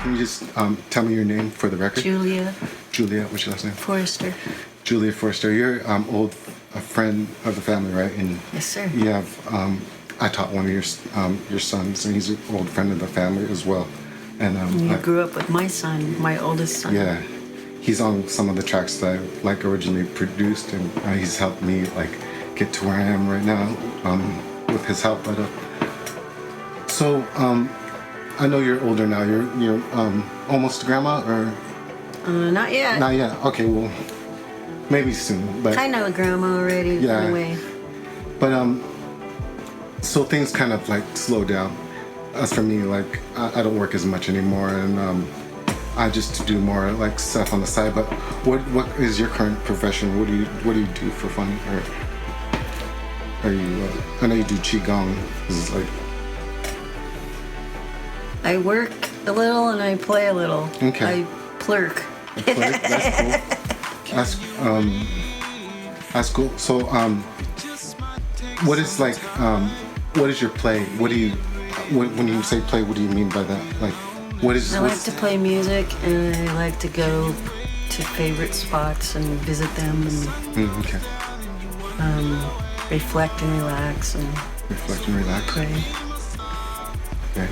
Can you just tell me your name for the record? Julia Julia, what's your last name? Forrester. Julia Forrester. You're a friend of the family, right? And Yes, sir. you have, I taught one of your sons, and he's an old friend of the family as well. And You grew up with my son, my oldest son. yeah, he's on some of the tracks that I originally produced, and he's helped me get to where I am right now with his help. But so I know you're older now. You're almost a grandma, or Not yet. not yet? Okay, well, maybe soon. But Kind of a grandma already, Yeah. anyway. but so things kind of slow down. As for me, I don't work as much anymore, and I just do more stuff on the side. But what is your current profession? What do you do for fun? Or are you? I know you do Qigong. This is I work a little and I play a little. Okay. I plurk. That's cool. That's cool. So what is what is your play? When you say play, what do you mean by that? What is? I like to play music and I like to go to favorite spots and visit them and Okay. reflect and relax and Reflect and relax. pray. Okay.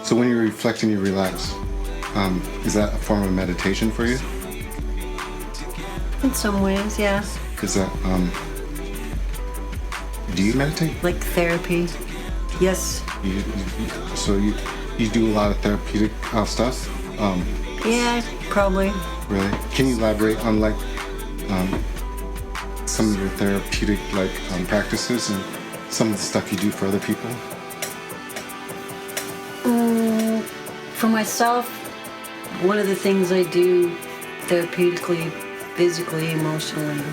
So when you reflect and you relax, is that a form of meditation for you? In some ways, yeah. Is that do you meditate? Like therapy. Yes. So you do a lot of therapeutic stuff? Yeah, probably. Really? Can you elaborate on some of your therapeutic practices and some of the stuff you do for other people? For myself, one of the things I do therapeutically, physically, emotionally,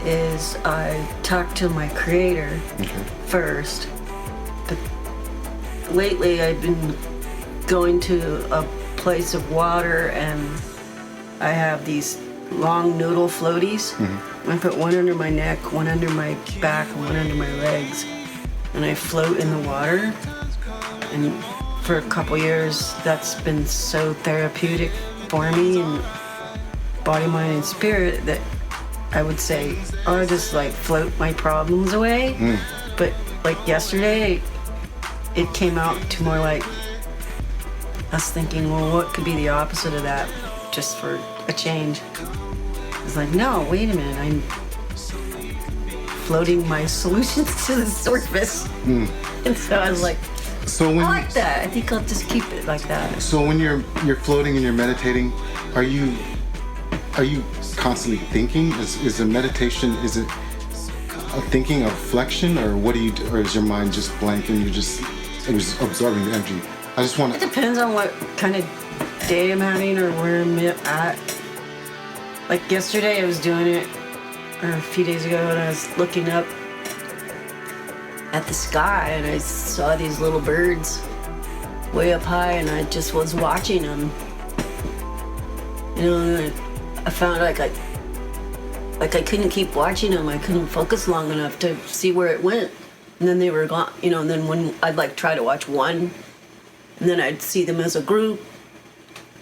is I talk to my creator first. But lately I've been going to a place of water and I have these long noodle floaties. I put one under my neck, one under my back, and one under my legs. And I float in the water. And for a couple years, that's been so therapeutic for me and body, mind, and spirit that I would say, I just float my problems away. But yesterday, it came out to more us thinking, well, what could be the opposite of that, just for a change? It's no, wait a minute, I'm floating my solutions to the surface. And so I was So when I like that. I think I'll just keep it like that. So when you're floating and you're meditating, are you constantly thinking? Is a meditation, is it a thinking, a reflection, or what do you do? Or is your mind just blank and you're just absorbing the energy? I just want It to. depends on what kind of day I'm having or where I'm at. Yesterday I was doing it, or a few days ago, and I was looking up at the sky and I saw these little birds way up high and I just was watching them. And I found I couldn't keep watching them. I couldn't focus long enough to see where it went. And then they were gone, and then when I'd try to watch one, and then I'd see them as a group,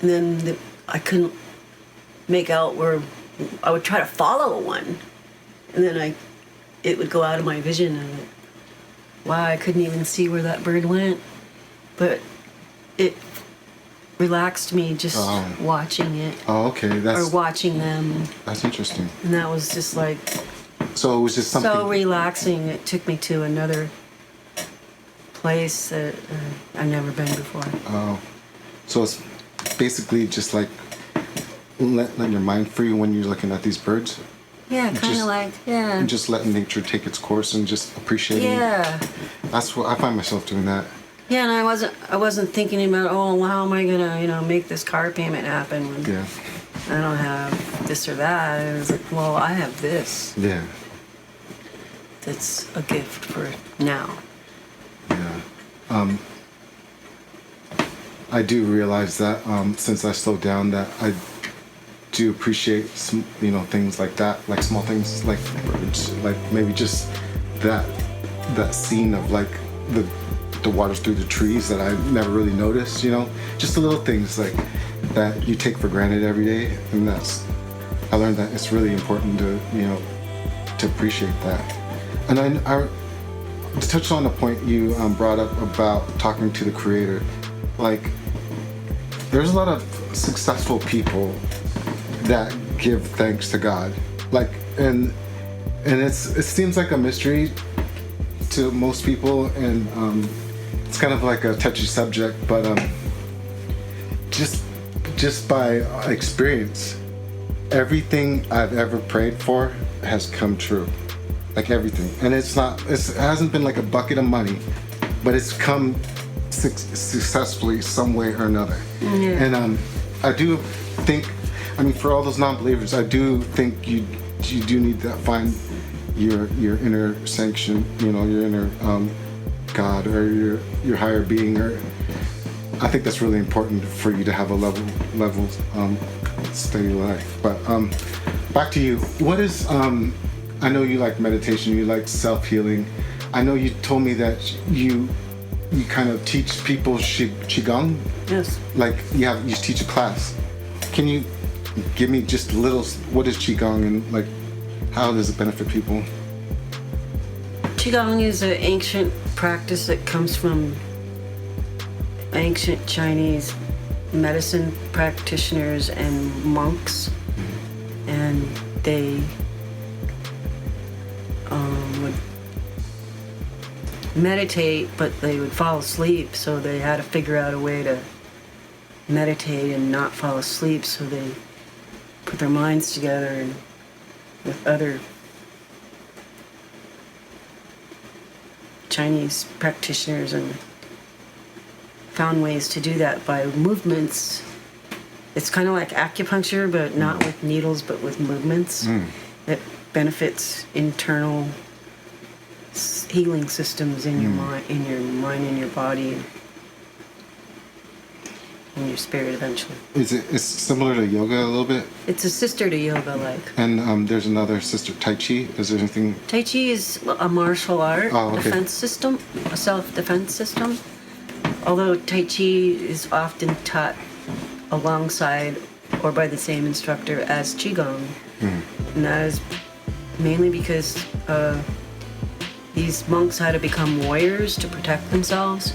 and then I couldn't make out where I would try to follow one, and then it would go out of my vision, and wow, I couldn't even see where that bird went. But it relaxed me just watching it. Oh, okay. Or watching them. That's interesting. And that was just So it was just something. so relaxing. It took me to another place that I've never been before. Oh, so it's basically just letting your mind free when you're looking at these birds. Yeah, kind of yeah. And just letting nature take its course and just appreciating. Yeah. That's what I find myself doing that. Yeah, and I wasn't thinking about, oh, how am I gonna, make this car payment happen when Yeah. I don't have this or that. I was well, I have this. Yeah. That's a gift for now. Yeah. I do realize that since I slowed down, that I do appreciate things like that, small things like birds, maybe just that scene of the water's through the trees that I never really noticed, just the little things like that you take for granted every day. And I learned that it's really important to, to appreciate that. And I to touch on the point you brought up about talking to the Creator, like there's a lot of successful people that give thanks to God, like, and it seems like a mystery to most people, and it's kind of like a touchy subject, but just by experience, everything I've ever prayed for has come true. Like everything. And it hasn't been like a bucket of money, but it's come successfully some way or another. Yeah. And I do think, for all those non-believers, I do think you do need to find your inner sanction, your inner God or your higher being, or I think that's really important for you to have a level steady life. But back to you. What is I know you like meditation, you like self-healing. I know you told me that you kind of teach people Qigong. Yes. Like you teach a class. Can you give me just a little, what is Qigong and like how does it benefit people? Qigong is an ancient practice that comes from ancient Chinese medicine practitioners and monks. Mm-hmm. And they would meditate, but they would fall asleep, so they had to figure out a way to meditate and not fall asleep, so they put their minds together and with other Chinese practitioners and found ways to do that by movements. It's kind of like acupuncture, but not with needles, but with movements. It benefits internal healing systems in your mind, in your body, and your spirit eventually. It's similar to yoga a little bit? It's a sister to yoga, like. And there's another sister, Tai Chi. Is there anything? Tai Chi is a martial art defense system, a self-defense system. Although Tai Chi is often taught alongside or by the same instructor as Qigong. And that is mainly because these monks had to become warriors to protect themselves.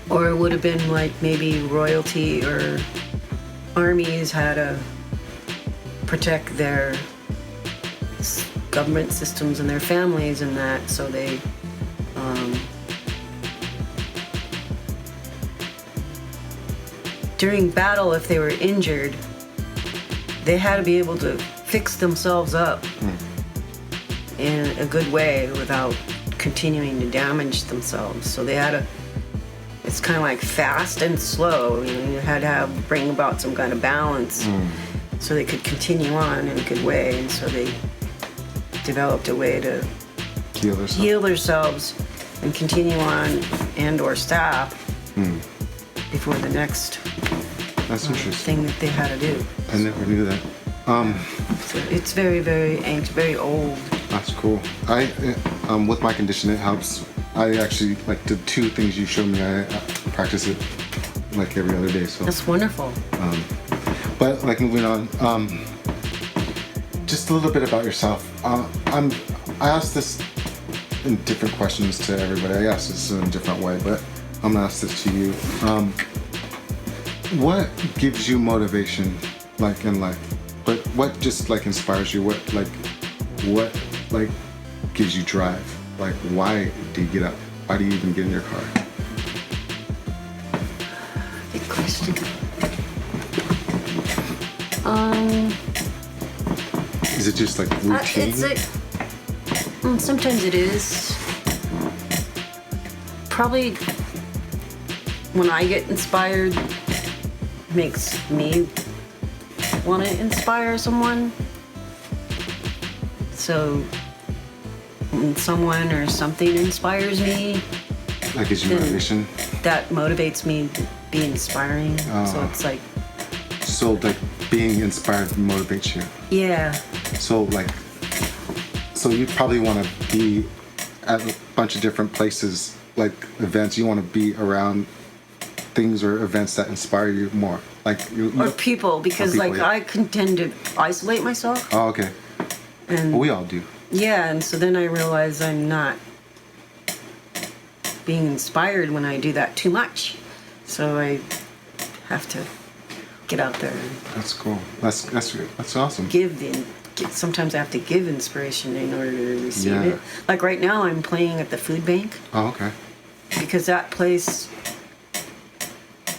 Or it would have been like maybe royalty or armies had to protect their government systems and their families and that, so they during battle, if they were injured, they had to be able to fix themselves up in a good way without continuing to damage themselves. So they had to, it's kind of like fast and slow. You had to bring about some kind of balance so they could continue on in a good way. And so they developed a way to heal themselves and continue on and or stop before the next thing that they had to do. I never knew that. So it's very, very ancient, very old. That's cool. I with my condition, it helps. I actually like the two things you showed me. I practice it like every other day. So that's wonderful. But like moving on, just a little bit about yourself. I asked this in different questions to everybody. I asked this in a different way, but I'm gonna ask this to you. What gives you motivation, like in life? But what just like inspires you? What gives you drive? Like, why do you get up? Why do you even get in your car? Good question. Is it just like routine? Sometimes it is. Probably when I get inspired, makes me want to inspire someone. So when someone or something inspires me, like is your motivation? That motivates me to be inspiring. So it's like. So like being inspired motivates you. Yeah. So you probably want to be at a bunch of different places like events, you want to be around things or events that inspire you more, like or people, because people, like yeah. I can tend to isolate myself. Oh, okay. And Well, we all do. yeah, and so then I realize I'm not being inspired when I do that too much. So I have to get out there and That's cool. That's awesome. sometimes I have to give inspiration in order to receive Yeah. it. Like right now I'm playing at the food bank Oh, okay. because that place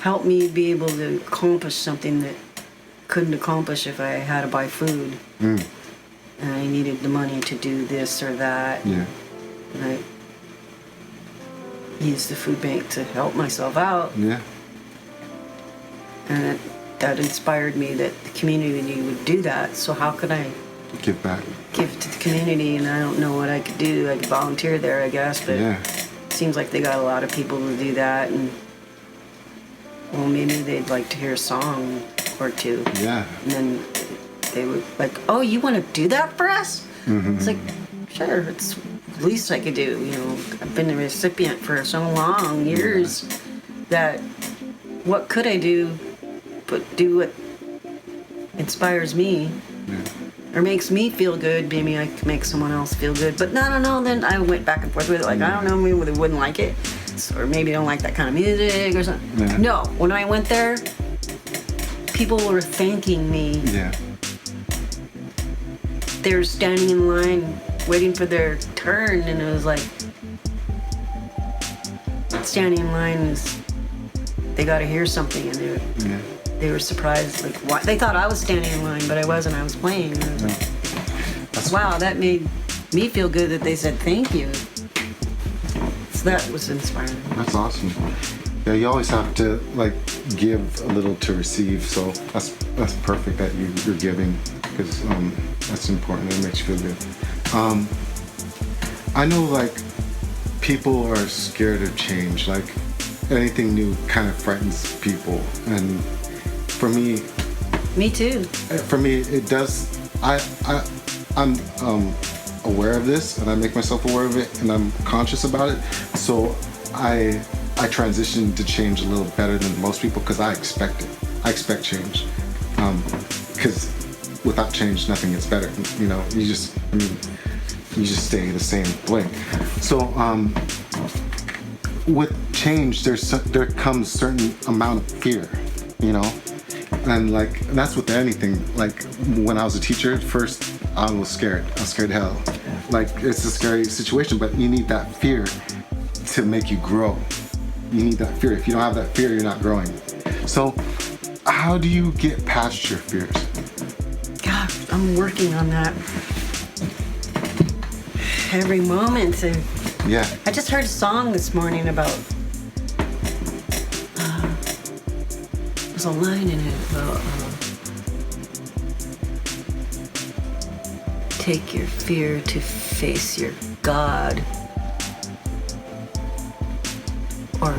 helped me be able to accomplish something that couldn't accomplish if I had to buy food. Mm. And I needed the money to do this or that. Yeah. And I used the food bank to help myself out. Yeah. And that inspired me that the community would do that. So how could I Give back. give to the community? And I don't know what I could do. I could volunteer there, I guess, but Yeah. it seems like they got a lot of people to do that. And well, maybe they'd like to hear a song or two. Yeah. And then they would like, oh, you want to do that for us? Mm-hmm. It's like, sure, it's the least I could do. You know, I've been a recipient for so long, years, that what could I do but do what inspires me Yeah. or makes me feel good? Maybe I could make someone else feel good. But no, then I went back and forth with it. Like, I don't know, maybe they wouldn't like it. Or maybe they don't like that kind of music or something. Yeah. No, when I went there, people were thanking me. Yeah. They were standing in line waiting for their turn, and it was like standing in line is they got to hear something, and Yeah. they were surprised. Like, why? They thought I was standing in line, but I wasn't. I was playing. And I was like, That's wow, that made me feel good that they said thank you. So that was inspiring. That's awesome. Yeah, you always have to like give a little to receive. So that's perfect that you're giving, because that's important. It makes you feel good. I know like people are scared of change. Like anything new kind of frightens people, and for me, Me too. it does. I'm aware of this, and I make myself aware of it, and I'm conscious about it. So I transition to change a little better than most people because I expect it. I expect change. Because without change, nothing gets better. You know, you just stay the same way. So with change, there comes certain amount of fear. You know. And like that's with anything. Like when I was a teacher at first, I was scared. I was scared to hell. Like it's a scary situation, but you need that fear to make you grow. You need that fear. If you don't have that fear, you're not growing. So how do you get past your fears? God, I'm working on that every moment. And Yeah. I just heard a song this morning about. There's a line in it about take your fear to face your God, or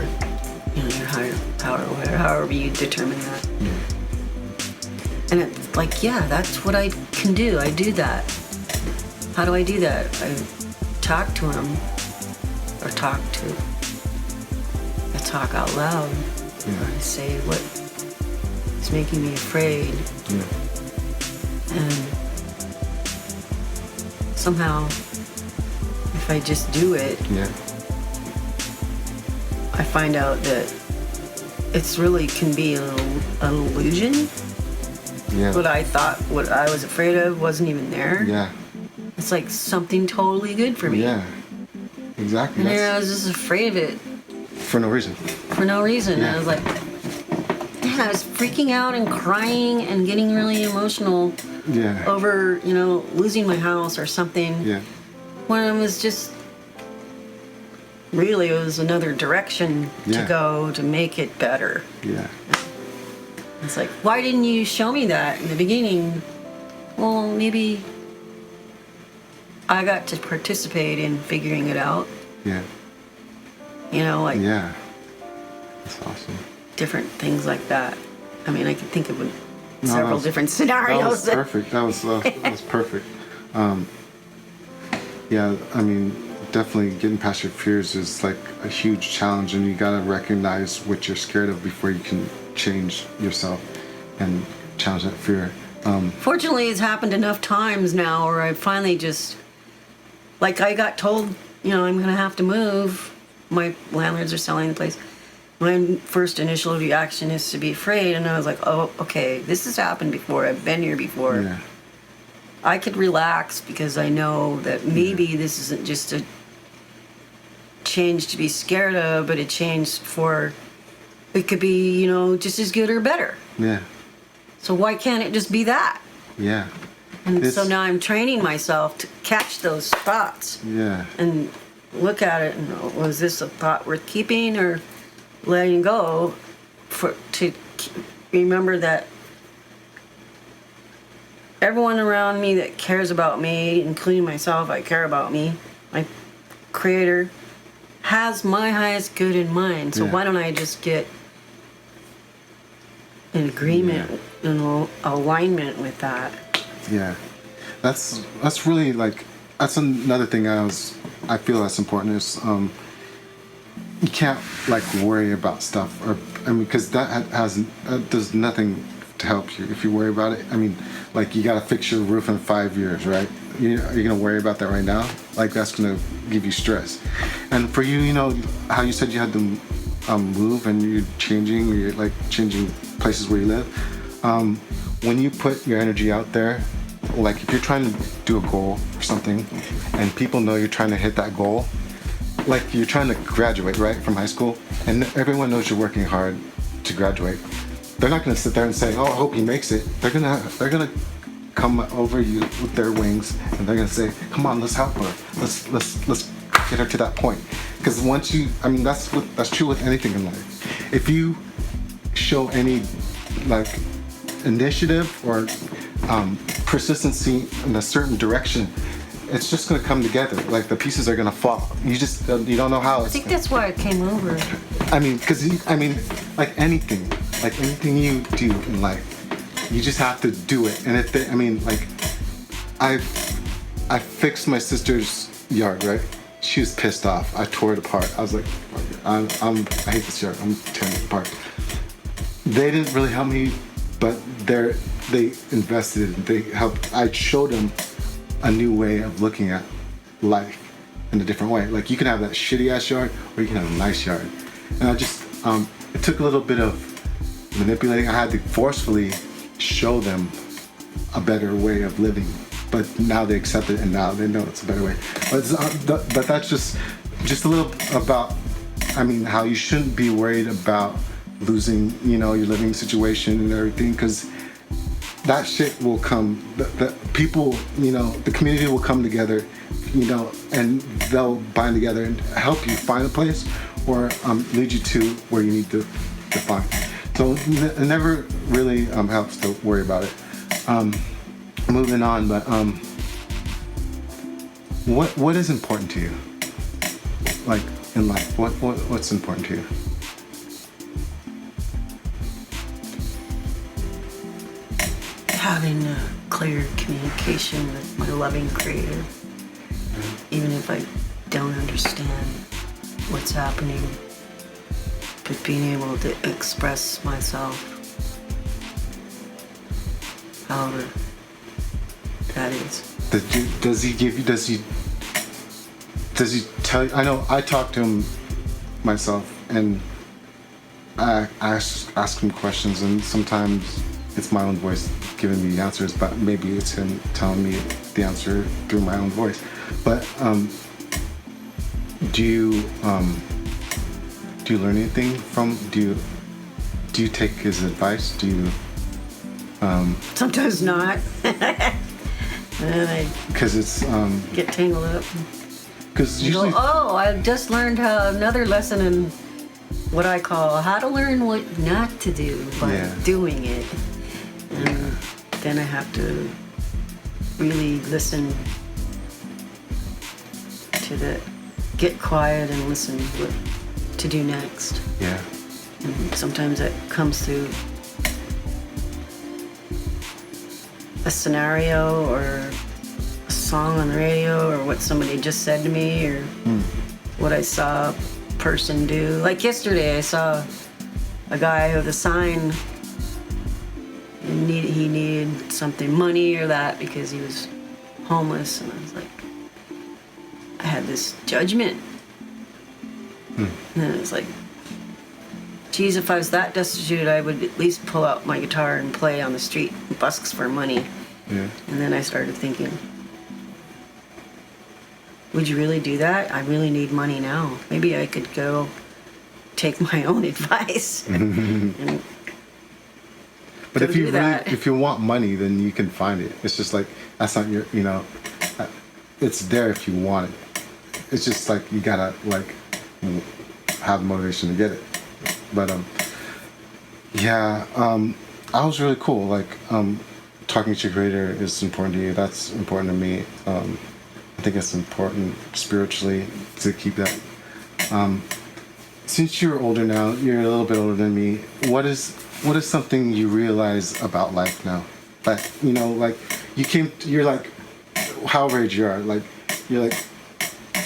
you know, your higher power, whatever, however you determine that. And it's like, yeah, that's what I can do. I do that. How do I do that? I talk to him, or I talk out loud. Yeah. I say what is making me afraid. Yeah. And somehow, if I just do it, Yeah. I find out that it's really can be an illusion. Yeah. What I thought, what I was afraid of, wasn't even there. Yeah. It's like something totally good for me. Yeah. Exactly. And I was just afraid of it For no reason. for no reason. Yeah. And I was like, man, I was freaking out and crying and getting really emotional Yeah. over, you know, losing my house or something. Yeah. When it was just really, it was another direction Yeah. to go to make it better. Yeah. It's like, why didn't you show me that in the beginning? Well, maybe I got to participate in figuring it out. Yeah. You know, like Yeah. That's awesome. different things like that. I mean, I could think of that several was- different That scenarios. was perfect. That was perfect. Yeah, I mean, definitely getting past your fears is like a huge challenge, and you gotta recognize what you're scared of before you can change yourself and challenge that fear. Fortunately, it's happened enough times now where I finally just, like, I got told, I'm going to have to move. My landlords are selling the place. My first initial reaction is to be afraid, and I was like, oh, okay, this has happened before. I've been here before. Yeah. I could relax because I know that maybe this isn't just a change to be scared of, but a change for, it could be, just as good or better. Yeah. So why can't it just be that? Yeah. And so now I'm training myself to catch those thoughts. Yeah. And look at it and, was this a thought worth keeping or letting go, to remember that everyone around me that cares about me, including myself, I care about me, my creator, has my highest good in mind. So why don't I just get in agreement and alignment with that? Yeah. That's really like, that's another thing I feel that's important is you can't like worry about stuff, or because that does nothing to help you if you worry about it. Like you gotta fix your roof in 5 years, right? You're gonna worry about that right now. Like that's gonna give you stress. And for you, how you said you had to move and you're changing places where you live. When you put your energy out there, like if you're trying to do a goal or something, and people know you're trying to hit that goal. Like you're trying to graduate, right, from high school, and everyone knows you're working hard to graduate. They're not going to sit there and say, "Oh, I hope he makes it." They're gonna come over you with their wings, and they're going to say, "Come on, let's help her. Let's get her to that point." Because once you, that's true with anything in life. If you show any like initiative or persistency in a certain direction, it's just going to come together. Like the pieces are going to fall. You don't know how. I think that's why I came over. Like anything you do in life, you just have to do it. And I fixed my sister's yard, right? She was pissed off. I tore it apart. I was like, I hate this yard. I'm tearing it apart. They didn't really help me, but they invested. They helped. I showed them a new way of looking at life in a different way. Like you can have that shitty ass yard, or you can have a nice yard. And I just, it took a little bit of manipulating. I had to forcefully show them a better way of living. But now they accept it, and now they know it's a better way. But that's just a little about, how you shouldn't be worried about losing, your living situation and everything, because that shit will come. The people, the community will come together, and they'll bind together and help you find a place or lead you to where you need to find. So it never really helps to worry about it. Moving on, but what is important to you? Like in life, what's important to you? Having a clear communication with my loving creator, even if I don't understand what's happening, but being able to express myself however that is. Does he tell you? I know I talk to him myself, and I ask him questions, and sometimes it's my own voice giving me the answers, but maybe it's him telling me the answer through my own voice. But do you learn anything from? Do you take his advice? Do you? Sometimes not. And Because it's get tangled up. Because usually. Oh, I just learned another lesson in what I call how to learn what not to do by doing it. And then I have to really listen to get quiet and listen what to do next. Yeah. And sometimes that comes through a scenario or a song on the radio or what somebody just said to me or what I saw a person do. Like yesterday, I saw a guy with a sign. He needed something, money or that, because he was homeless, and I was like, I had this judgment. And then it was like, geez, if I was that destitute, I would at least pull out my guitar and play on the street, busks for money. Yeah. And then I started thinking, would you really do that? I really need money now. Maybe I could go take my own advice. And but if you that. if you want money, then you can find it. It's just like, that's not your, it's there if you want it. It's just like, you gotta like have motivation to get it. But I was really cool. Like, talking to your creator is important to you. That's important to me. I think it's important spiritually to keep that. Since you're older now, you're a little bit older than me. What is something you realize about life now? Like, like you're like, however age you are, like, you're like,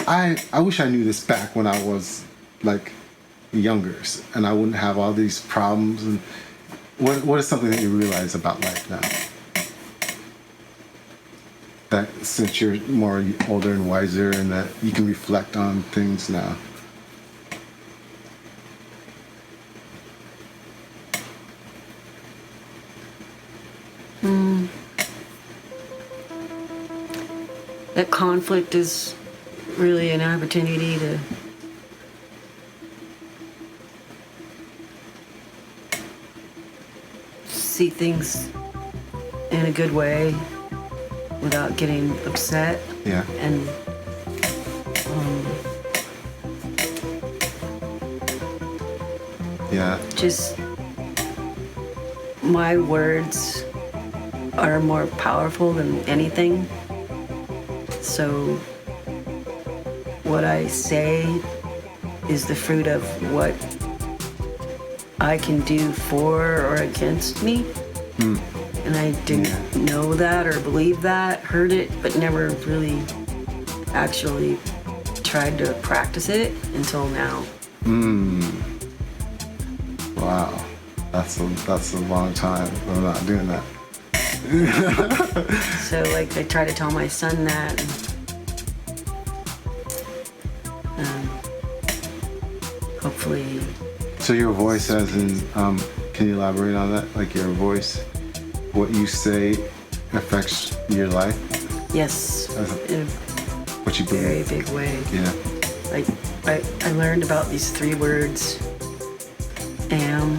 I wish I knew this back when I was like younger, and I wouldn't have all these problems. And what is something that you realize about life now? That since you're more older and wiser, and that you can reflect on things now. That conflict is really an opportunity to see things in a good way without getting upset. Yeah. And just my words are more powerful than anything. So what I say is the fruit of what I can do for or against me. And I didn't know that or believe that, heard it, but never really actually tried to practice it until now. Wow. That's a long time. I'm not doing that. So like I try to tell my son that. And, hopefully. So your voice, as in, can you elaborate on that? Like your voice, what you say affects your life? Yes, in a what you very believe. big way. Yeah. Like I learned about these 3 words: am,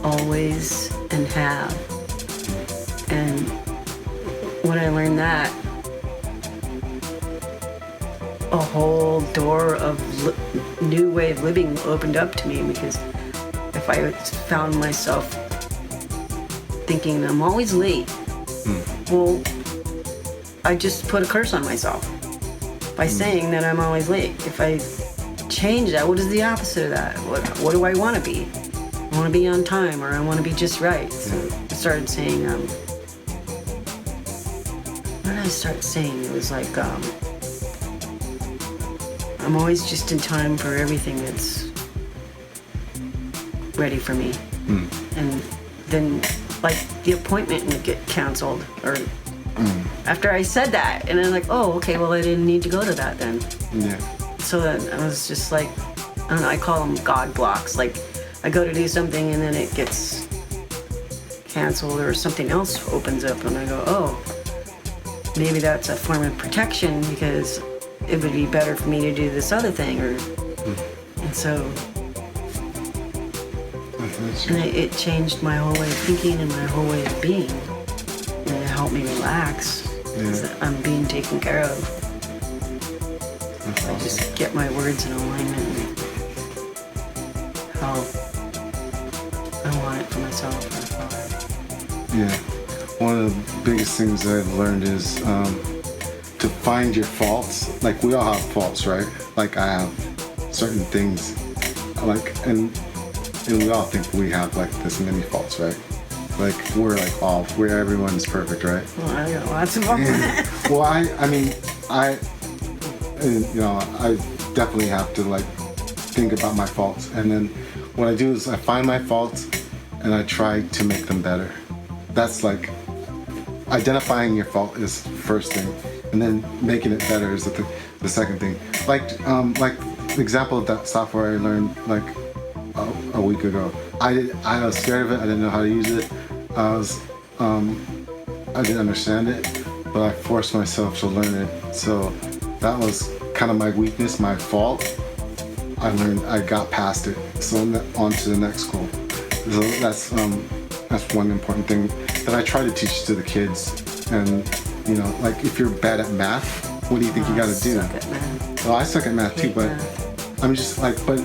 always, and have. And when I learned that, a whole door of new way of living opened up to me, because if I found myself thinking I'm always late, well, I just put a curse on myself by saying that I'm always late. If I change that, what is the opposite of that? What do I want to be? I want to be on time, or I want to be just right. So I started saying, what did I start saying? It was like, I'm always just in time for everything that's ready for me. And then, like, the appointment would get canceled, or after I said that, and I'm like, oh, okay, well, I didn't need to go to that then. Yeah. So then I was just like, I don't know, I call them God blocks. Like, I go to do something and then it gets canceled, or something else opens up, and I go, oh, maybe that's a form of protection, because it would be better for me to do this other thing, or and so it changed my whole way of thinking and my whole way of being, and it helped me relax, because I'm being taken care of. I just get my words in alignment with how I want it for myself and for others. Yeah. One of the biggest things that I've learned is to find your faults. Like, we all have faults, right? Like, I have certain things, like, and we all think we have like this many faults, right? Like, we're everyone's perfect, right? Well, I got lots of them. Well, I mean, I, I definitely have to like think about my faults, and then what I do is I find my faults and I try to make them better. That's like identifying your fault is first thing, and then making it better is the second thing. Like the example of that software I learned like a week ago. I was scared of it. I didn't know how to use it. I didn't understand it, but I forced myself to learn it. So that was kind of my weakness, my fault. I got past it. So on to the next goal. So that's one important thing that I try to teach to the kids. And like if you're bad at math, what do you think you got to do? Suck at math. Well, I suck at math too, but I'm just like, but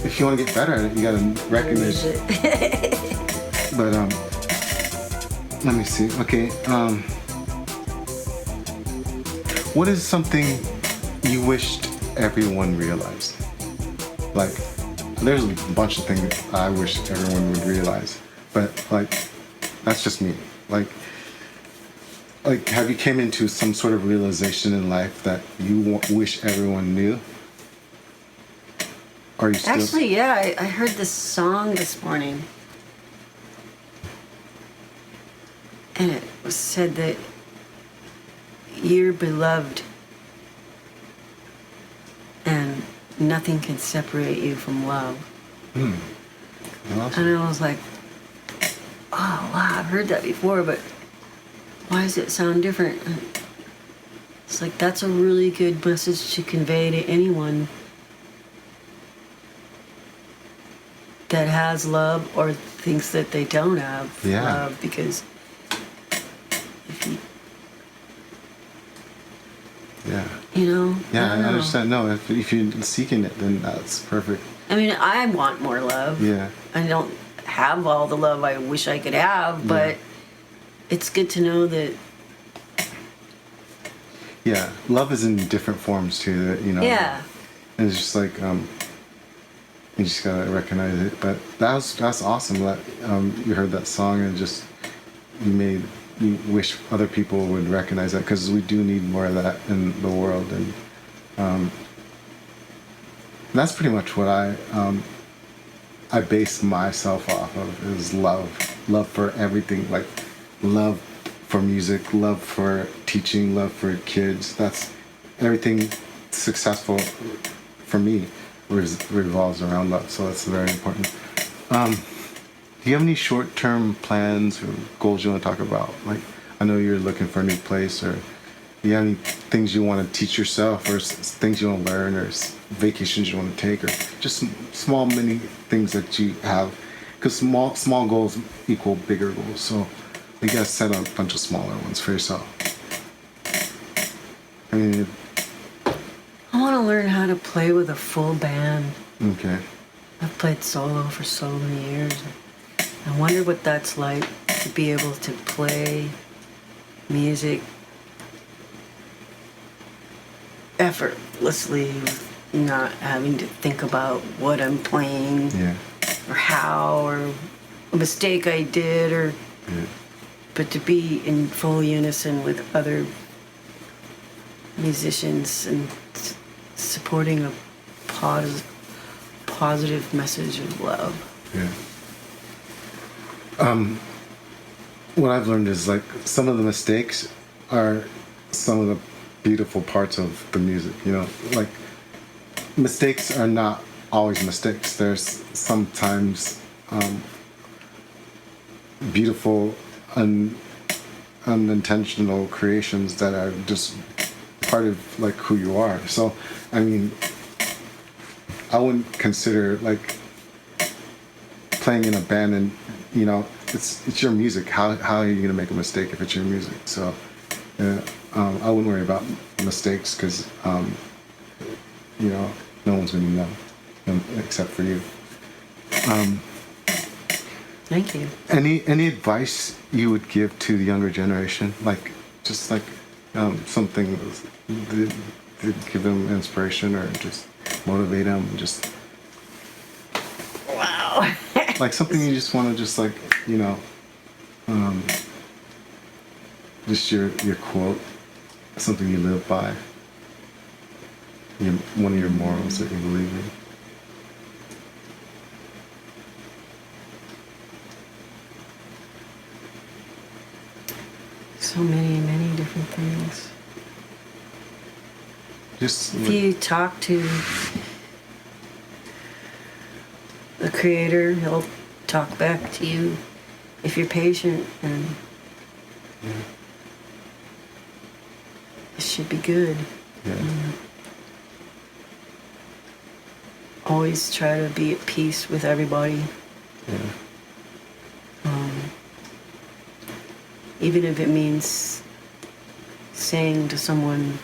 if you want to get better at it, you got to recognize it. But let me see. Okay, what is something you wished everyone realized? Like, there's a bunch of things I wish everyone would realize, but like, that's just me. Like, have you came into some sort of realization in life that you wish everyone knew? Or are you still... Actually, yeah, I heard this song this morning. And it said that you're beloved and nothing can separate you from love. Awesome. And I was like, oh, wow, I've heard that before, but why does it sound different? And it's like, that's a really good message to convey to anyone that has love or thinks that they don't have love, because if you, I understand. No, if you're seeking it, then that's perfect. I mean, I want more love. Yeah. I don't have all the love I wish I could have, but it's good to know that. Yeah, love is in different forms too. Yeah. And it's just like you just gotta recognize it. But that's awesome that you heard that song and just you wish other people would recognize that, because we do need more of that in the world. And that's pretty much what I base myself off of, is love for everything, like love for music, love for teaching, love for kids. That's everything successful for me revolves around love, so that's very important. Do you have any short-term plans or goals you want to talk about? Like, I know you're looking for a new place, or do you have any things you want to teach yourself, or things you want to learn, or vacations you want to take, or just small mini things that you have? Because small goals equal bigger goals, so you gotta set a bunch of smaller ones for yourself. I mean, I want to learn how to play with a full band. okay. I've played solo for so many years. I wonder what that's like, to be able to play music effortlessly, not having to think about what I'm playing, or how, or a mistake I did, but to be in full unison with other musicians and supporting a positive message of love. Yeah. What I've learned is like some of the mistakes are some of the beautiful parts of the music. Like mistakes are not always mistakes. There's sometimes beautiful unintentional creations that are just part of like who you are. So I mean, I wouldn't consider like playing in a band and it's your music. How are you gonna make a mistake if it's your music? So I wouldn't worry about mistakes, because no one's gonna know except for you. Thank you. Any advice you would give to the younger generation, like just like something to give them inspiration or just motivate them, just wow. like something you just want to just like just your quote, something you live by? One of your morals that you believe in? So many different things. Just If you talk to the Creator, He'll talk back to you. If you're patient, and it should be good. yeah. Always try to be at peace with everybody. Yeah. Even if it means saying to someone,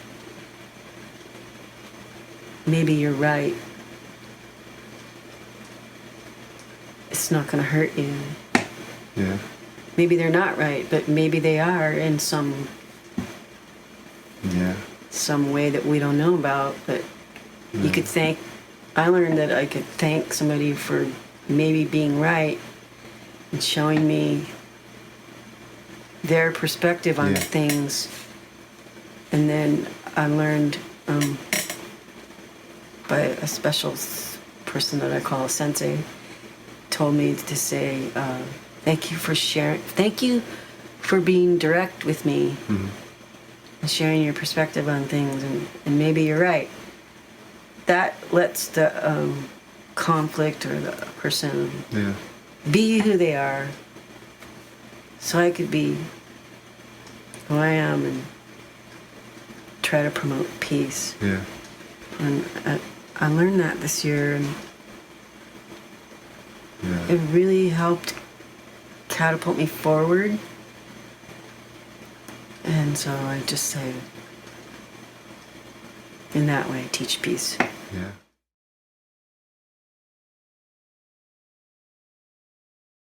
maybe you're right. It's not going to hurt you. Yeah. Maybe they're not right, but maybe they are in some way that we don't know about. But you could thank. I learned that I could thank somebody for maybe being right and showing me their perspective on things. And then I learned by a special person that I call a sensei, told me to say, thank you for sharing, thank you for being direct with me and sharing your perspective on things, and maybe you're right. That lets the conflict or the person be who they are, so I could be who I am and try to promote peace. Yeah. And I learned that this year, and Yeah. it really helped catapult me forward. And so I just say, in that way, teach peace. Yeah.